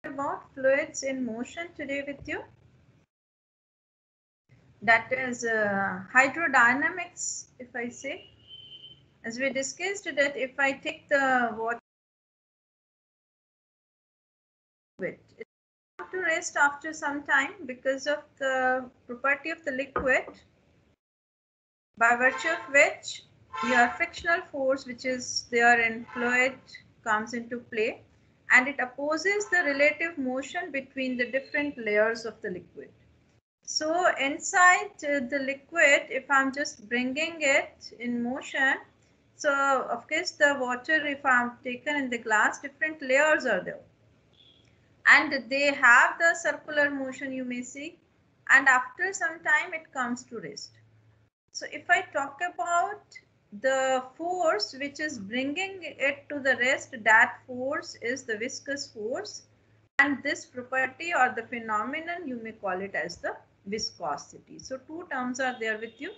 about fluids in motion today with you. That is hydrodynamics, if I say. As we discussed that if I take the water, it comes to rest after some time because of the property of the liquid, by virtue of which your frictional force which is there in fluid comes into play, and it opposes the relative motion between the different layers of the liquid. So inside the liquid, if I'm just bringing it in motion, so of course the water, if I'm taken in the glass, different layers are there. And they have the circular motion you may see. And after some time it comes to rest. So if I talk about the force which is bringing it to the rest, that force is the viscous force. And this property or the phenomenon, you may call it as the viscosity. So two terms are there with you.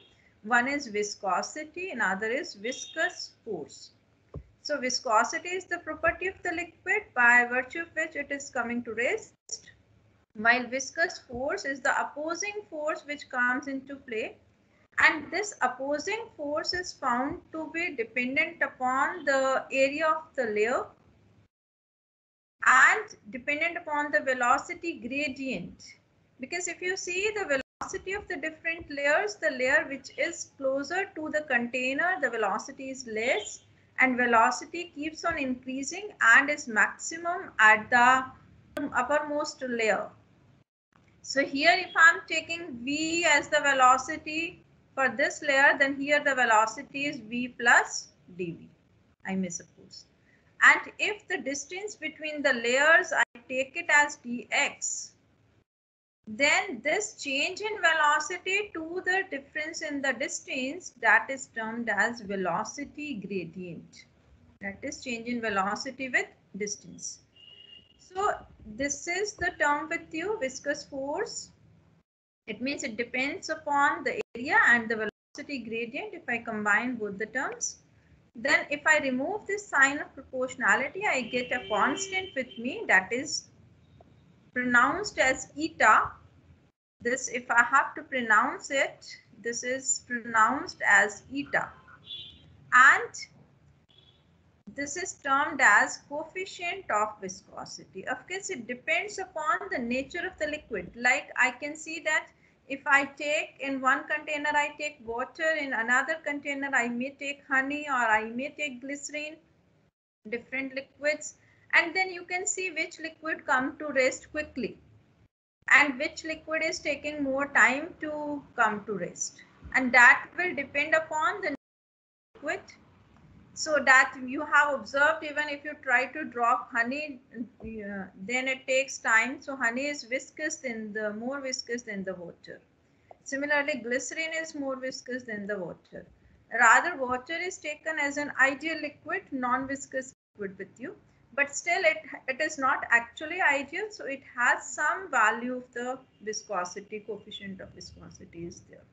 One is viscosity, another is viscous force. So viscosity is the property of the liquid by virtue of which it is coming to rest, while viscous force is the opposing force which comes into play. And this opposing force is found to be dependent upon the area of the layer and dependent upon the velocity gradient. Because if you see the velocity of the different layers, the layer which is closer to the container, the velocity is less, and velocity keeps on increasing and is maximum at the uppermost layer. So here if I'm taking V as the velocity for this layer, then here the velocity is V plus dV, I may suppose. And if the distance between the layers, I take it as dx, then this change in velocity to the difference in the distance, that is termed as velocity gradient. That is change in velocity with distance. So this is the term with you, viscous force. It means it depends upon the area and the velocity gradient. If I combine both the terms, then if I remove this sign of proportionality, I get a constant with me that is pronounced as eta. This, if I have to pronounce it, this is pronounced as eta. And this is termed as coefficient of viscosity. Of course, it depends upon the nature of the liquid. Like I can see that if I take in one container, I take water, in another container, I may take honey or I may take glycerine, different liquids. And then you can see which liquid come to rest quickly and which liquid is taking more time to come to rest. And that will depend upon the liquid. So that you have observed, even if you try to drop honey, then it takes time. So honey is more viscous than the water. Similarly, glycerine is more viscous than the water. Rather, water is taken as an ideal liquid, non-viscous liquid with you. But still, it is not actually ideal. So it has some value of the viscosity, coefficient of viscosity is there.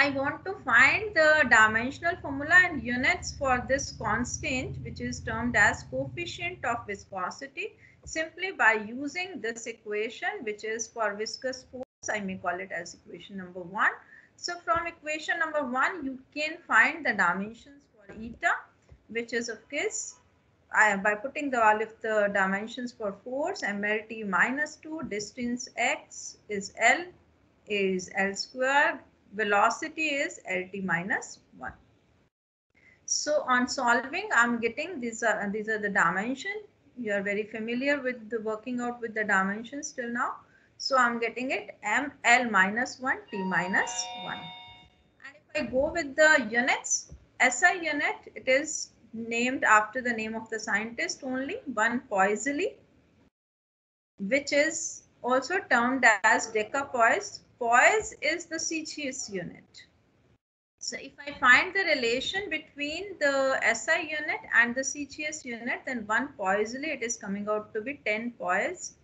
I want to find the dimensional formula and units for this constant, which is termed as coefficient of viscosity, simply by using this equation, which is for viscous force. I may call it as equation number 1. So from equation number 1, you can find the dimensions for eta, which is of course, by putting the value of the dimensions for force, mLT minus 2, distance x is L, is L square, velocity is LT minus 1. So on solving, I'm getting these are the dimension. You are very familiar with the working out with the dimensions till now. So I'm getting it ML minus 1, T minus 1. And if I go with the units, SI unit, it is named after the name of the scientist only, 1 Poiseuille, which is also termed as decapoise. Poise is the CGS unit. So if I find the relation between the SI unit and the CGS unit, then 1 Poiseuille, it is coming out to be 10 poise,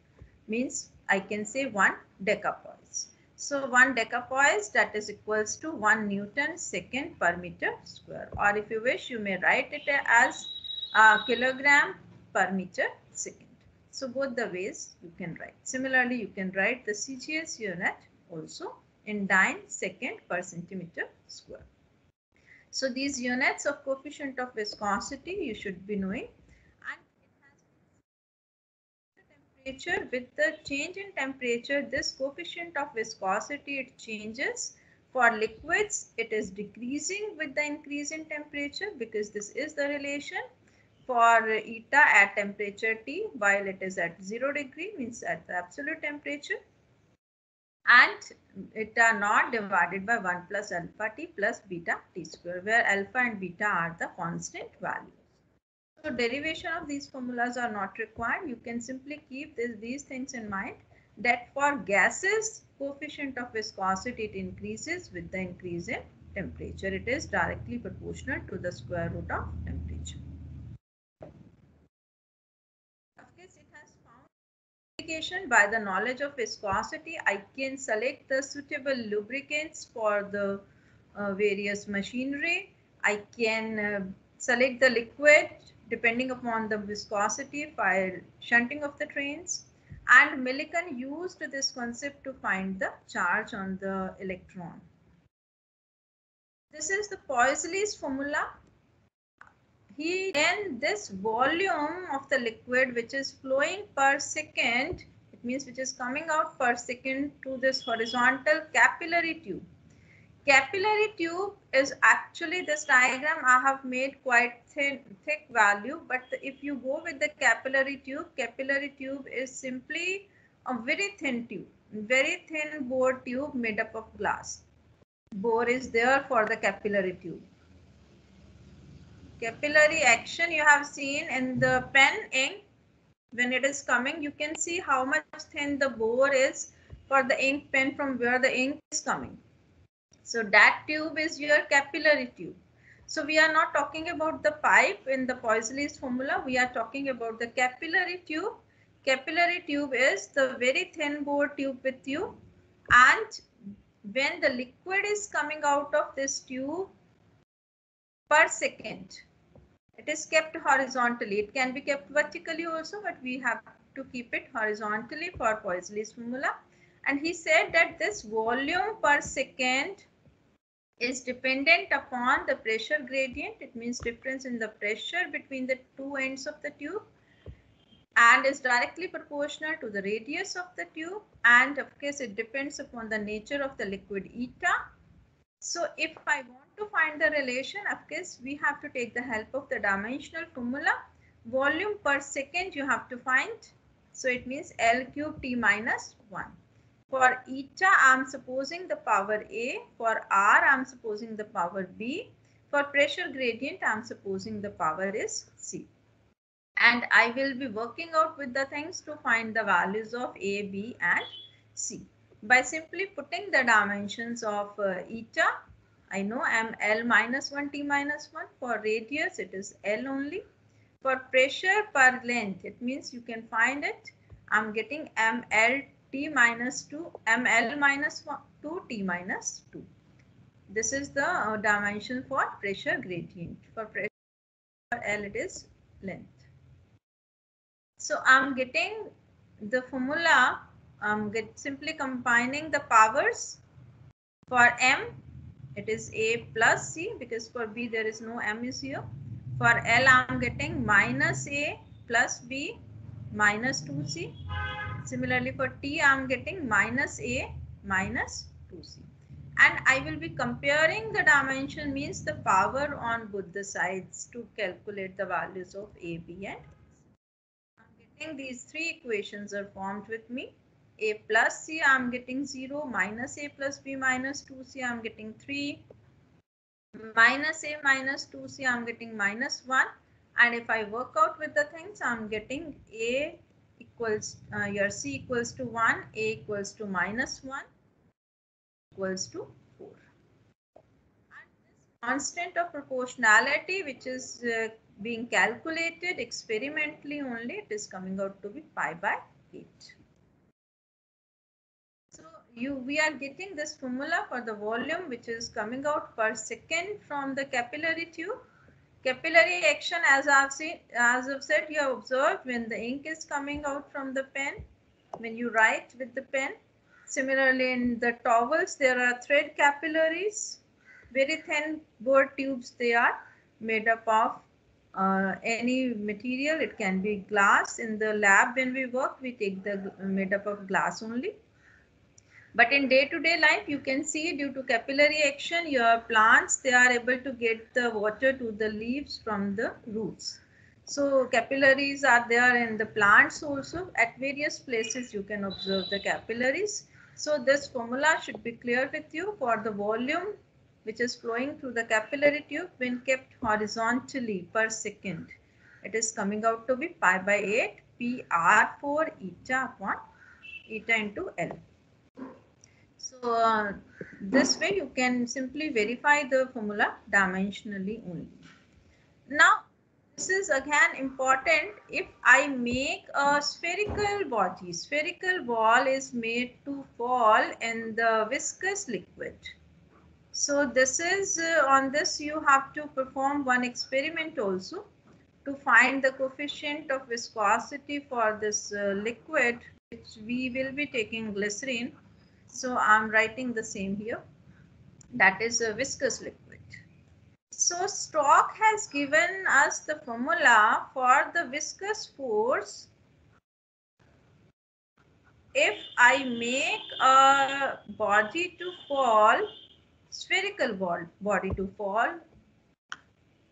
means I can say 1 decapoise. So 1 decapoise, that is equals to 1 Newton second per meter square. Or if you wish, you may write it as kilogram per meter second. So both the ways you can write. Similarly, you can write the CGS unit also in dyne second per centimeter square. So these units of coefficient of viscosity you should be knowing, and it has temperature. With the change in temperature, this coefficient of viscosity it changes. For liquids, it is decreasing with the increase in temperature because this is the relation. For eta at temperature T, while it is at 0 degree, means at the absolute temperature, and eta naught divided by 1 plus alpha T plus beta T square, where alpha and beta are the constant values. So derivation of these formulas are not required. You can simply keep these things in mind, that for gases, coefficient of viscosity it increases with the increase in temperature. It is directly proportional to the square root of temperature. Of course, it has found application. By the knowledge of viscosity, I can select the suitable lubricants for the various machinery. I can select the liquid depending upon the viscosity for shunting of the trains. And Millikan used this concept to find the charge on the electron. This is the Poiseuille's formula. Then this volume of the liquid which is flowing per second, it means which is coming out per second to this horizontal capillary tube. Capillary tube is actually, this diagram I have made quite thick value, but if you go with the capillary tube is simply a very thin tube, very thin bore tube made up of glass. Bore is there for the capillary tube. Capillary action you have seen in the pen ink. When it is coming, you can see how much thin the bore is for the ink pen from where the ink is coming. So that tube is your capillary tube. So we are not talking about the pipe in the Poiseuille's formula. We are talking about the capillary tube. Capillary tube is the very thin bore tube with you, and when the liquid is coming out of this tube per second, it is kept horizontally. It can be kept vertically also, but we have to keep it horizontally for Poiseuille's formula. And he said that this volume per second is dependent upon the pressure gradient. It means difference in the pressure between the two ends of the tube, and is directly proportional to the radius of the tube. And of course, it depends upon the nature of the liquid eta. So if I want to find the relation, of course, we have to take the help of the dimensional formula. Volume per second you have to find. So it means L cube T minus 1. For eta, I am supposing the power A. For R, I am supposing the power B. For pressure gradient, I am supposing the power is C. And I will be working out with the things to find the values of A, B and C. By simply putting the dimensions of eta, I know M L minus 1 T minus 1. For radius, it is L only. For pressure per length, it means you can find it. I'm getting ML T minus 2, ML minus 2 T minus 2. This is the dimension for pressure gradient. For pressure for L, it is length. So I'm getting the formula. I'm simply combining the powers. For M, it is A plus C, because for B there is no M is here. For L, I'm getting minus A plus B minus 2C. Similarly for T, I'm getting minus A minus 2C. And I will be comparing the dimension, means the power on both the sides, to calculate the values of A, B and C. I'm getting these three equations are formed with me. A plus C, I'm getting 0, minus A plus B minus 2C, I'm getting 3, minus A minus 2C, I'm getting minus 1. And if I work out with the things, I'm getting A equals, your C equals to 1, A equals to minus 1, equals to 4. And this constant of proportionality, which is being calculated experimentally only, it is coming out to be pi by 8. So we are getting this formula for the volume which is coming out per second from the capillary tube. Capillary action, as I've said, you have observed when the ink is coming out from the pen, when you write with the pen. Similarly, in the towels, there are thread capillaries, very thin bore tubes. They are made up of any material. It can be glass. In the lab, when we work, we take the made up of glass only. But in day-to-day life, you can see due to capillary action, your plants, they are able to get the water to the leaves from the roots. So capillaries are there in the plants also. At various places, you can observe the capillaries. So this formula should be clear with you for the volume which is flowing through the capillary tube when kept horizontally per second. It is coming out to be pi by 8 PR4 eta upon eta into L. So this way you can simply verify the formula dimensionally only. Now this is again important. If I make a spherical body, spherical ball is made to fall in the viscous liquid. So this is on this you have to perform one experiment also to find the coefficient of viscosity for this liquid, which we will be taking glycerin. So I'm writing the same here. That is a viscous liquid. So Stock has given us the formula for the viscous force. If I make a body to fall, spherical body to fall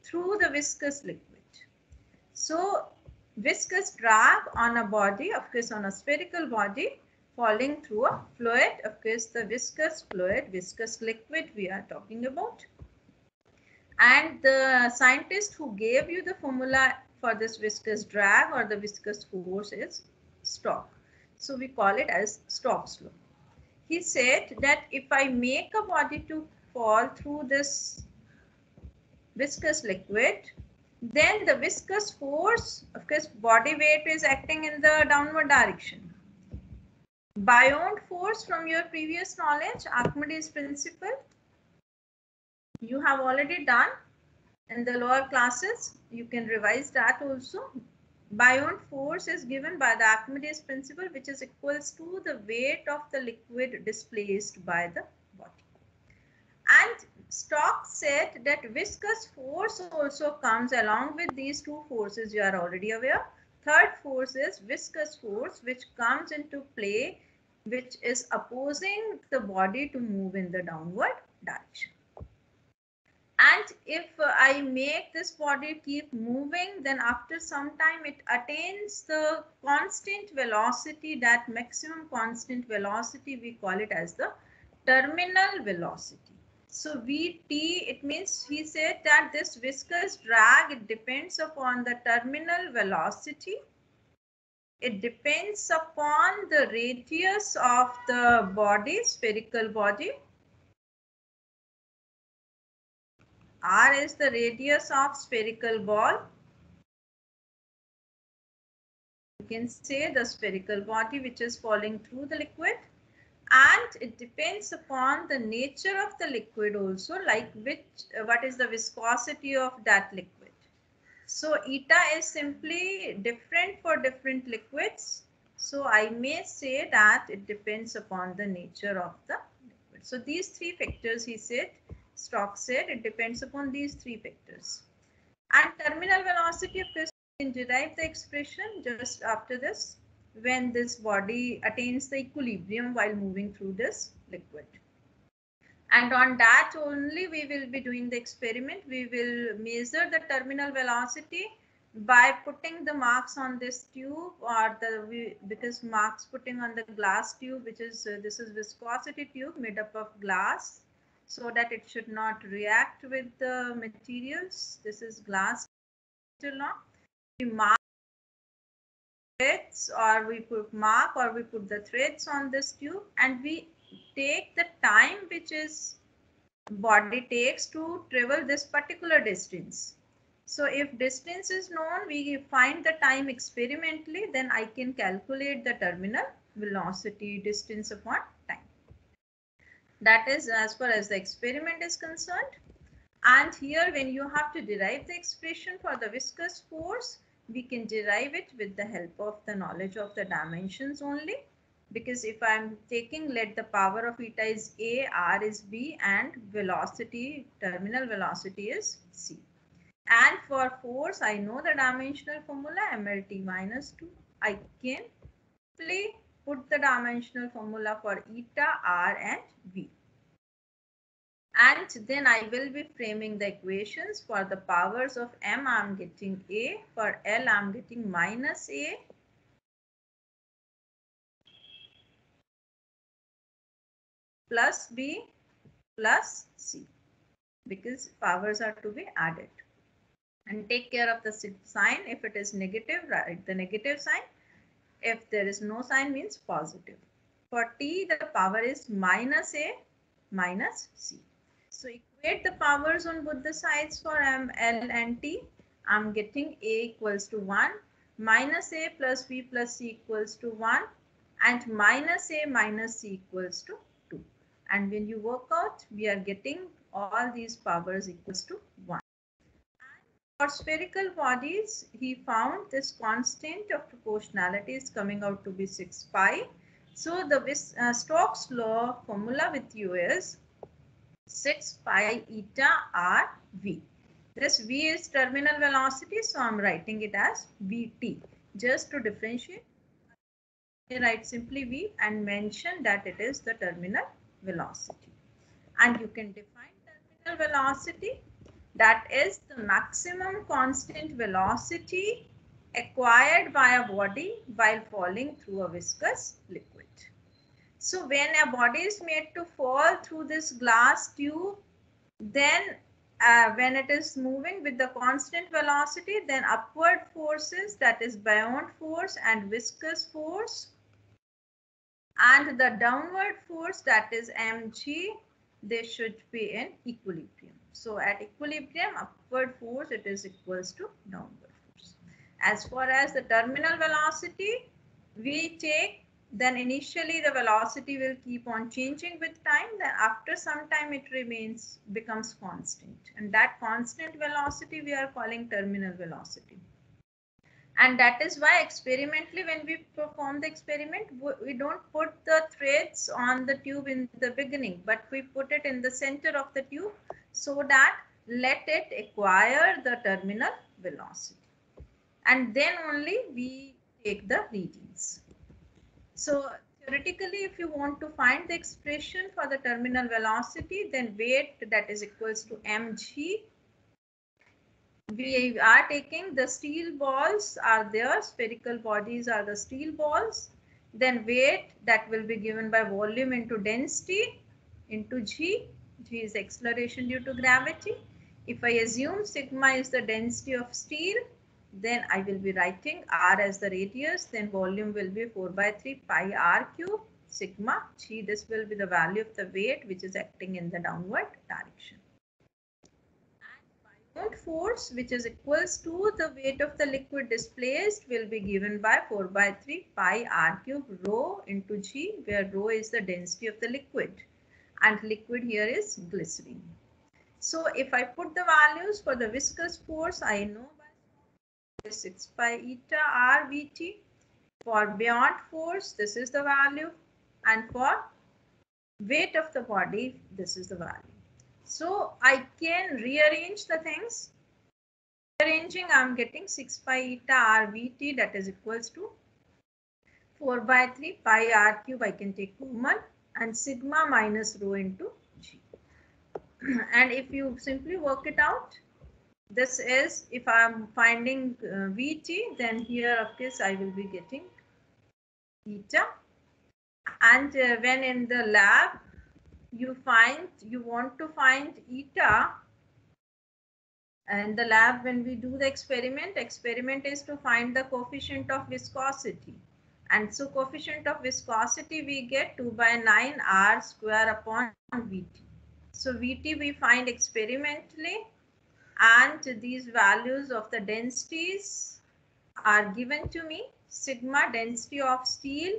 through the viscous liquid. So viscous drag on a body, of course on a spherical body, falling through a fluid, of course the viscous fluid, viscous liquid we are talking about. And the scientist who gave you the formula for this viscous drag or the viscous force is Stock. So we call it as Stock's law. He said that if I make a body to fall through this viscous liquid, then the viscous force, of course body weight is acting in the downward direction. Buoyant force, from your previous knowledge, Archimedes principle, you have already done in the lower classes. You can revise that also. Buoyant force is given by the Archimedes principle, which is equals to the weight of the liquid displaced by the body. And Stock said that viscous force also comes along with these two forces, you are already aware. Third force is viscous force, which comes into play, which is opposing the body to move in the downward direction. And if I make this body keep moving, then after some time it attains the constant velocity, that maximum constant velocity, we call it as the terminal velocity. So Vt, it means he said that this viscous drag, it depends upon the terminal velocity. It depends upon the radius of the body, spherical body. R is the radius of spherical ball. You can say the spherical body which is falling through the liquid. And it depends upon the nature of the liquid also, like what is the viscosity of that liquid. So eta is simply different for different liquids. So I may say that it depends upon the nature of the liquid. So these three factors, he said, Stock said, it depends upon these three factors. And terminal velocity, of course, you can derive the expression just after this, when this body attains the equilibrium while moving through this liquid. And on that only we will be doing the experiment. We will measure the terminal velocity by putting the marks on this tube, or because marks putting on the glass tube, which is this is viscosity tube made up of glass, so that it should not react with the materials. This is glass. We mark threads, or we put the threads on this tube, and we take the time which is body takes to travel this particular distance. So if distance is known, we find the time experimentally, then I can calculate the terminal velocity, distance upon time. That is as far as the experiment is concerned. And here when you have to derive the expression for the viscous force, we can derive it with the help of the knowledge of the dimensions only. Because if I'm taking, let the power of eta is A, R is B, and velocity, terminal velocity is C. And for force, I know the dimensional formula MLT minus 2. I can put the dimensional formula for eta, R, and V. And then I will be framing the equations. For the powers of M, I'm getting A. For L, I'm getting minus A. Plus B plus C. Because powers are to be added. And take care of the sign. If it is negative, write the negative sign. If there is no sign, means positive. For T, the power is minus A minus C. So equate the powers on both the sides for M, L and T. I'm getting A equals to 1, minus A plus B plus C equals to 1, and minus A minus C equals to 2. And when you work out, we are getting all these powers equals to 1. For spherical bodies, he found this constant of proportionality is coming out to be 6 pi. So the Stokes law formula with you is 6 pi eta r v. This v is terminal velocity, so I'm writing it as vt. Just to differentiate, I write simply v and mention that it is the terminal velocity. And you can define terminal velocity, that is the maximum constant velocity acquired by a body while falling through a viscous liquid. So when a body is made to fall through this glass tube, then when it is moving with the constant velocity, then upward forces, that is buoyant force and viscous force, and the downward force, that is mg, they should be in equilibrium. So at equilibrium, upward force, it is equals to downward force. As far as the terminal velocity, we take, then initially the velocity will keep on changing with time. Then after some time it becomes constant. And that constant velocity we are calling terminal velocity. And that is why experimentally when we perform the experiment, we don't put the threads on the tube in the beginning, but we put it in the center of the tube so that let it acquire the terminal velocity. And then only we take the readings. So theoretically, if you want to find the expression for the terminal velocity, then weight, that is equals to mg. We are taking the steel balls are there, spherical bodies are the steel balls. Then weight, that will be given by volume into density into g. G is acceleration due to gravity. If I assume sigma is the density of steel, then I will be writing r as the radius, then volume will be 4 by 3 pi r cube sigma g. This will be the value of the weight which is acting in the downward direction. And buoyant force, which is equals to the weight of the liquid displaced, will be given by 4 by 3 pi r cube rho into g, where rho is the density of the liquid and liquid here is glycerine. So if I put the values for the viscous force, I know 6 pi eta r vt. For buoyant force, this is the value, and for weight of the body, this is the value. So I can rearrange the things. Rearranging, I'm getting 6 pi eta r vt, that is equals to 4 by 3 pi r cube. I can take common, and sigma minus rho into g. And if you simply work it out, this is, if I'm finding Vt, then here of course I will be getting eta. And when in the lab you want to find eta, and the lab when we do the experiment is to find the coefficient of viscosity. And so coefficient of viscosity we get 2 by 9 r square upon Vt. So Vt we find experimentally, and these values of the densities are given to me. Sigma, density of steel,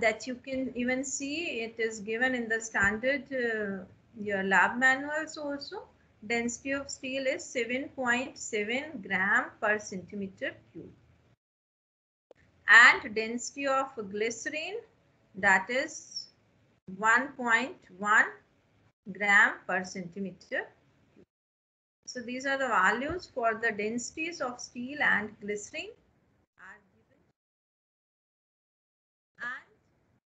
that you can even see it is given in the standard your lab manuals also. density of steel is 7.7 gram per centimeter cube. And density of glycerine, that is 1.1 gram per centimeter. So these are the values for the densities of steel and glycerine are given. And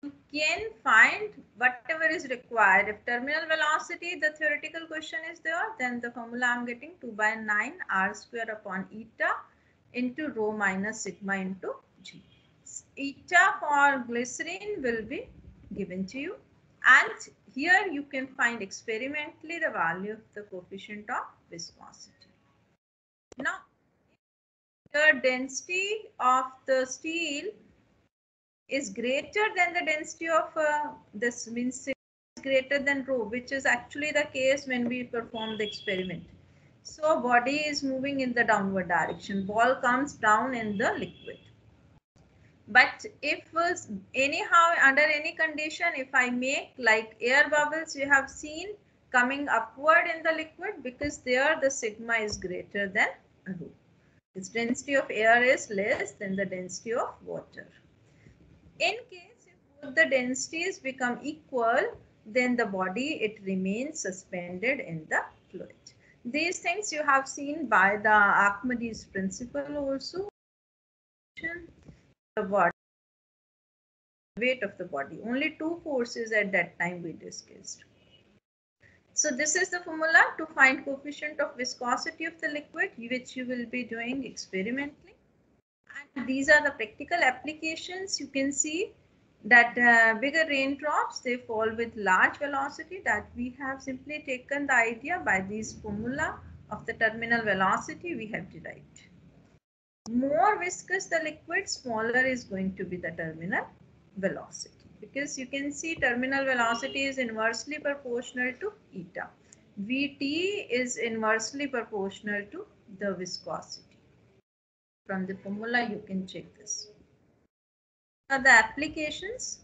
you can find whatever is required. If terminal velocity, the theoretical question is there, then the formula I am getting 2 by 9 r square upon eta into rho minus sigma into g. Eta for glycerine will be given to you, and here you can find experimentally the value of the coefficient of viscosity. Now, the density of the steel is greater than the density of this means greater than rho, which is actually the case when we perform the experiment. So body is moving in the downward direction. Ball comes down in the liquid. But if anyhow under any condition, if I make like air bubbles, you have seen coming upward in the liquid, because there the sigma is greater than rho. Its density of air is less than the density of water. In case if both the densities become equal, then the body, it remains suspended in the fluid. These things you have seen by the Archimedes principle also. The body, weight of the body, only two forces at that time we discussed. So this is the formula to find coefficient of viscosity of the liquid, which you will be doing experimentally. And these are the practical applications. You can see that bigger raindrops, they fall with large velocity, that we have simply taken the idea by this formula of the terminal velocity we have derived. More viscous the liquid, smaller is going to be the terminal velocity, because you can see terminal velocity is inversely proportional to eta. Vt is inversely proportional to the viscosity. From the formula you can check this. Now the applications,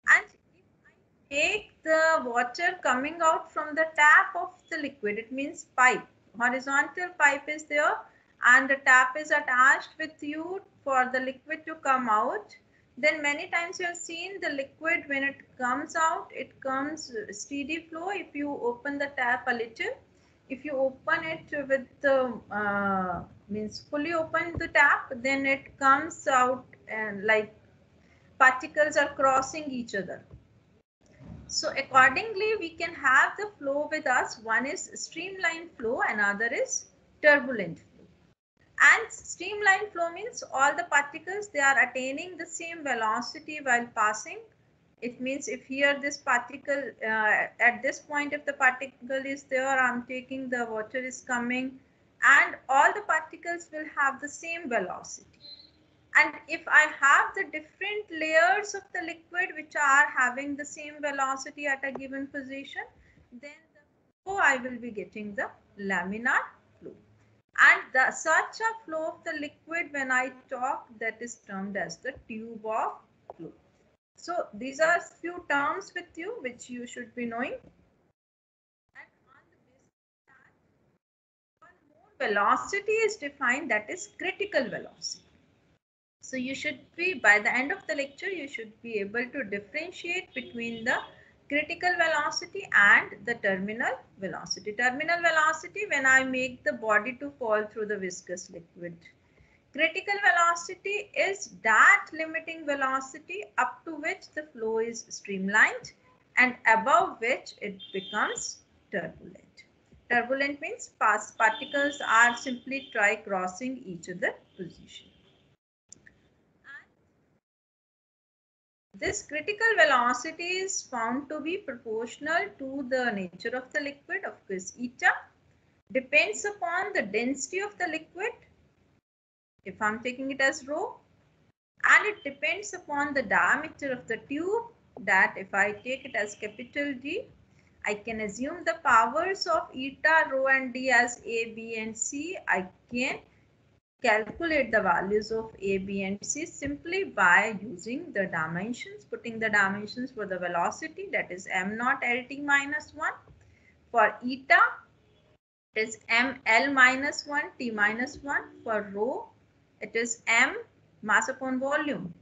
and if I take the water coming out from the tap of the liquid, it means pipe, horizontal pipe is there, and the tap is attached with you for the liquid to come out, then many times you have seen the liquid, when it comes out, it comes steady flow. If you open the tap a little, if you open it with the means fully open the tap, then it comes out and like particles are crossing each other. So accordingly, we can have the flow with us. One is streamline flow, another is turbulent flow. And streamline flow means all the particles, they are attaining the same velocity while passing. It means if here this particle, at this point if the particle is there, I'm taking the water is coming, and all the particles will have the same velocity. And if I have the different layers of the liquid which are having the same velocity at a given position, then the flow I will be getting the laminar flow. And such a flow of the liquid, when I talk, that is termed as the tube of flow. So these are few terms with you which you should be knowing. And on the basis of that, one more velocity is defined, that is critical velocity. So you should be, by the end of the lecture, you should be able to differentiate between the critical velocity and the terminal velocity. Terminal velocity, when I make the body to fall through the viscous liquid. Critical velocity is that limiting velocity up to which the flow is streamlined and above which it becomes turbulent. Turbulent means particles are simply crossing each other position. This critical velocity is found to be proportional to the nature of the liquid. Of course, eta depends upon the density of the liquid, if I'm taking it as rho, and it depends upon the diameter of the tube, that if I take it as capital D, I can assume the powers of eta, rho and D as A, B and C. I can calculate the values of A, B and C simply by using the dimensions, putting the dimensions for the velocity, that is m naught LT minus 1. For eta, It is ml minus 1 t minus 1. For rho, it is m mass upon volume.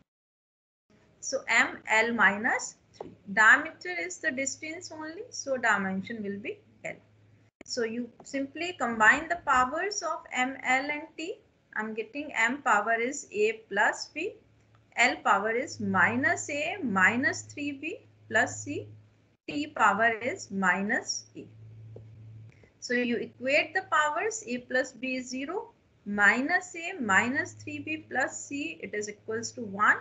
So ml minus 3. Diameter is the distance only, so dimension will be L. So you simply combine the powers of ml and t. I'm getting m power is a plus b. L power is minus a minus 3b plus c. T power is minus a. So you equate the powers. A plus b is 0. Minus a minus 3b plus c, it is equals to 1.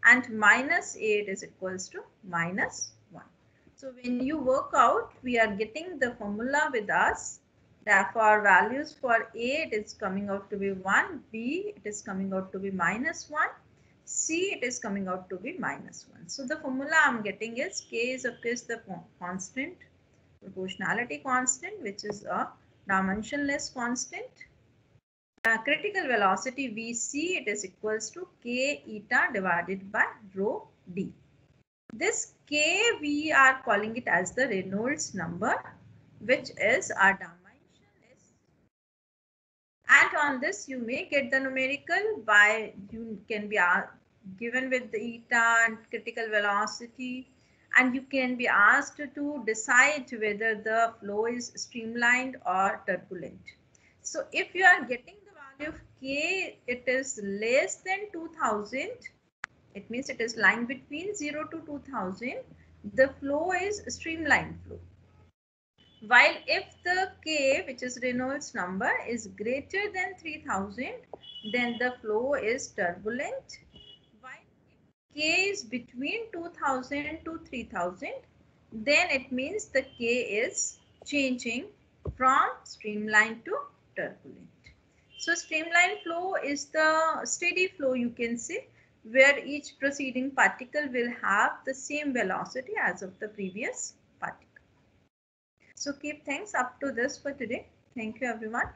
And minus a, it is equals to minus 1. So when you work out, we are getting the formula with us. Therefore, values for a, it is coming out to be 1. B, it is coming out to be minus 1. C, it is coming out to be minus 1. So the formula I am getting is K is of course the constant, proportionality constant, which is a dimensionless constant. Critical velocity Vc, it is equals to K eta divided by rho d. This K, we are calling it as the Reynolds number, which is our dimensionless. And on this, you may get the numerical by, you can be given with the eta and critical velocity, and you can be asked to decide whether the flow is streamlined or turbulent. So if you are getting the value of K, it is less than 2000, it means it is lying between 0 to 2000, the flow is streamlined flow. While if the K, which is Reynolds number, is greater than 3000, then the flow is turbulent. While if K is between 2000 to 3000, then it means the K is changing from streamlined to turbulent. So streamlined flow is the steady flow, you can say, where each proceeding particle will have the same velocity as of the previous particle. So keep things up to this for today. Thank you everyone.